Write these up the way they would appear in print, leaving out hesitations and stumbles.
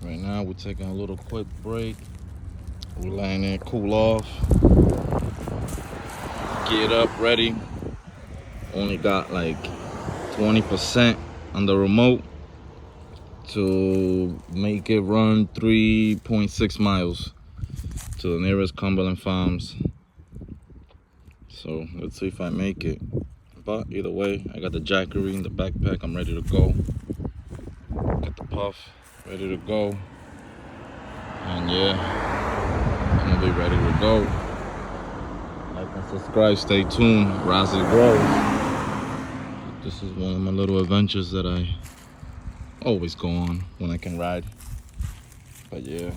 Right now we're taking a little quick break. We're letting it cool off. Get up, ready. Only got like 20% on the remote to make it run 3.6 miles to the nearest Cumberland Farms. So let's see if I make it. But either way, I got the jackery in the backpack. I'm ready to go. Got the puff ready to go. And yeah, I'm gonna be ready to go. Like and subscribe, stay tuned. Rosy Grows. This is one of my little adventures that I always go on when I can ride. But yeah,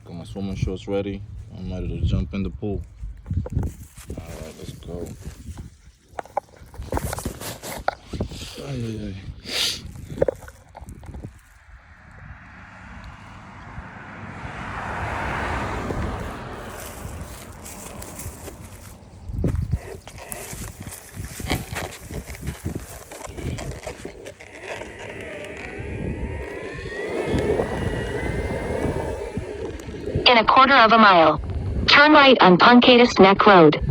got my swimming shorts ready. I'm ready to jump in the pool. Alright, let's go. Ay, ay, ay. In a quarter of a mile, turn right on Punkatus Neck Road.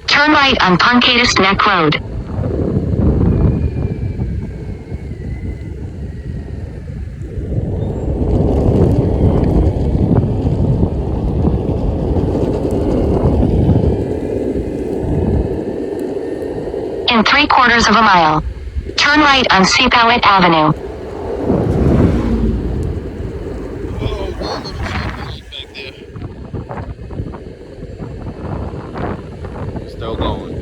Turn right on Punkatus Neck Road. In 3/4 of a mile, turn right on Seapawit Avenue. Still going.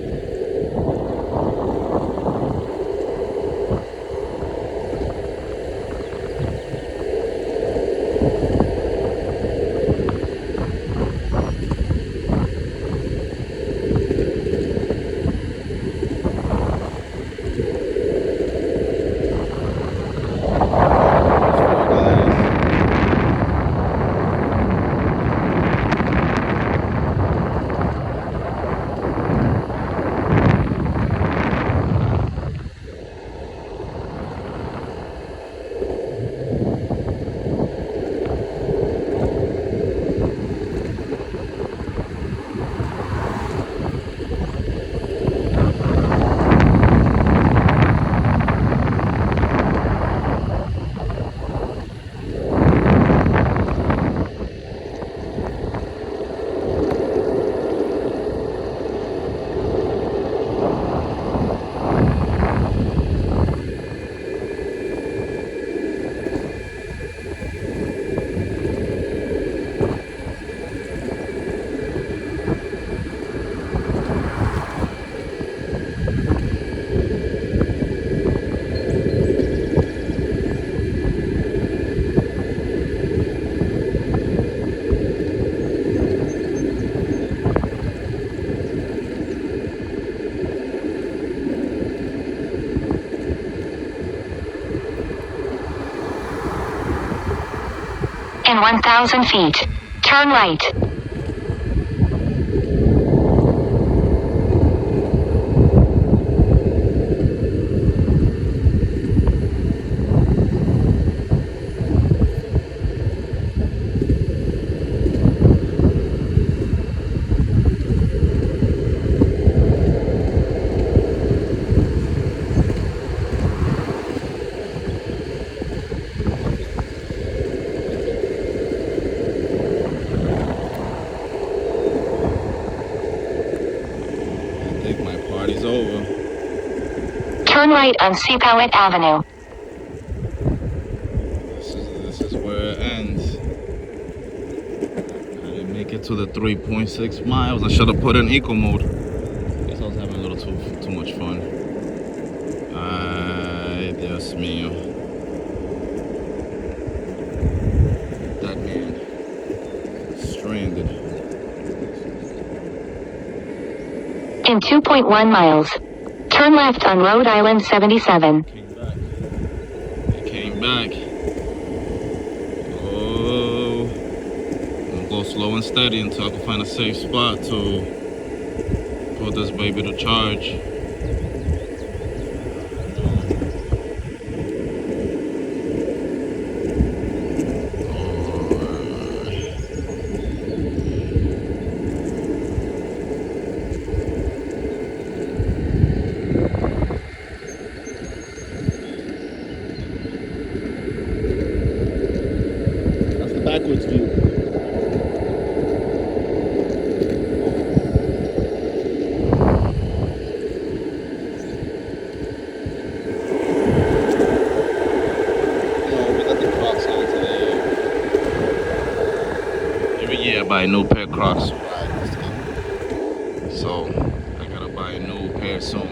In 1,000 feet, turn right. Party's over. Turn right on Seapawit Avenue. This is is where it ends. I didn't make it to the 3.6 miles. I should have put in eco mode. Guess I was having a little too much fun. Ay, Dios mío. That man. Stranded. In 2.1 miles. Turn left on Rhode Island 77. Came back. Oh. I'm gonna go slow and steady until I can find a safe spot to put this baby to charge. Backwards view. We got the Crocs on today. Every year I buy a new pair of Crocs. So I gotta buy a new pair soon.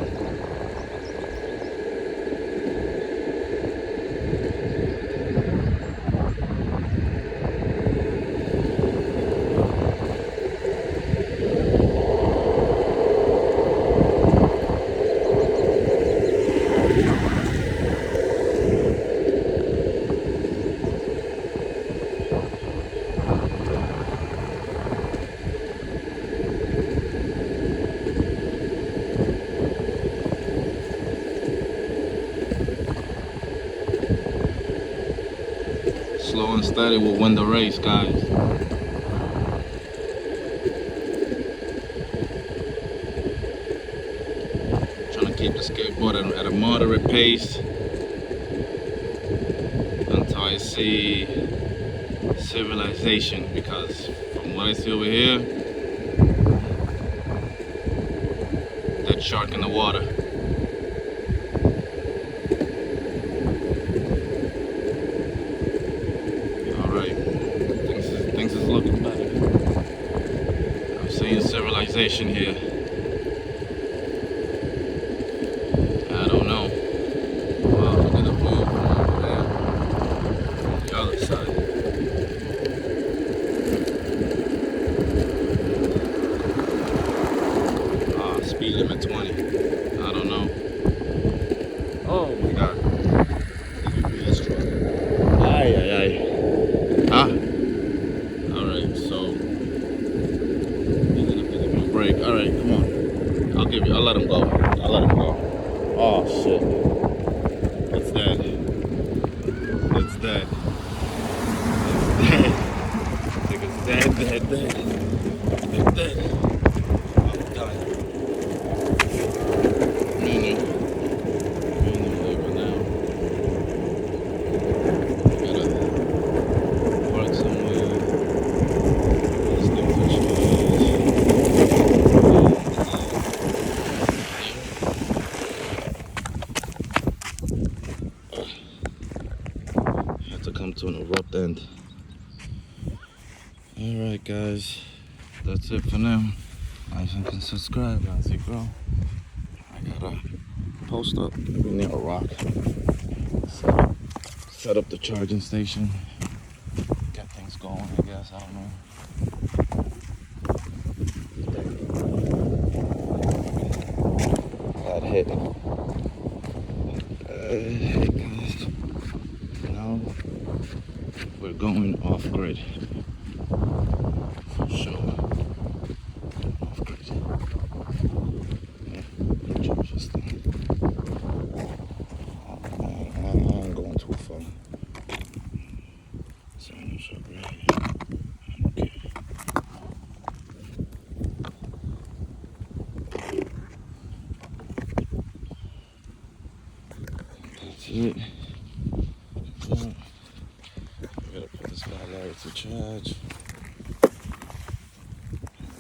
Slow and steady will win the race, guys. Trying to keep the skateboard at a moderate pace until I see civilization, because from what I see over here, that shark in the water. Things is looking better. I'm seeing civilization here. I don't know. Wow, look at the view from over there. On the other side. Speed limit 20. I don't know. Oh my God. UPS truck. Aye, aye, aye. Huh? Alright, so he's gonna have to give me a break. Alright, come on. I'll let him go. Oh shit. It's dead. It's dead. It's dead. It's dead. I'm done. Meaning labor now. Gotta park somewhere. This thing for have to come to an abrupt end. Alright guys, that's it for now. Like and subscribe as you grow. I gotta post up near a rock. Set up the charging station. Get things going, I guess, I don't know. That hit. Hey guys, now we're going off grid. For sure. Off grid. Yeah, charge this thing. I ain't going too far. So I'm gonna shut right here. Okay. That's it. Yeah. I gotta put this battery to charge.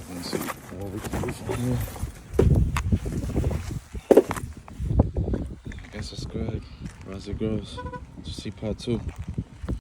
Let's see what we can do from here. I guess subscribe as it grows to see part 2.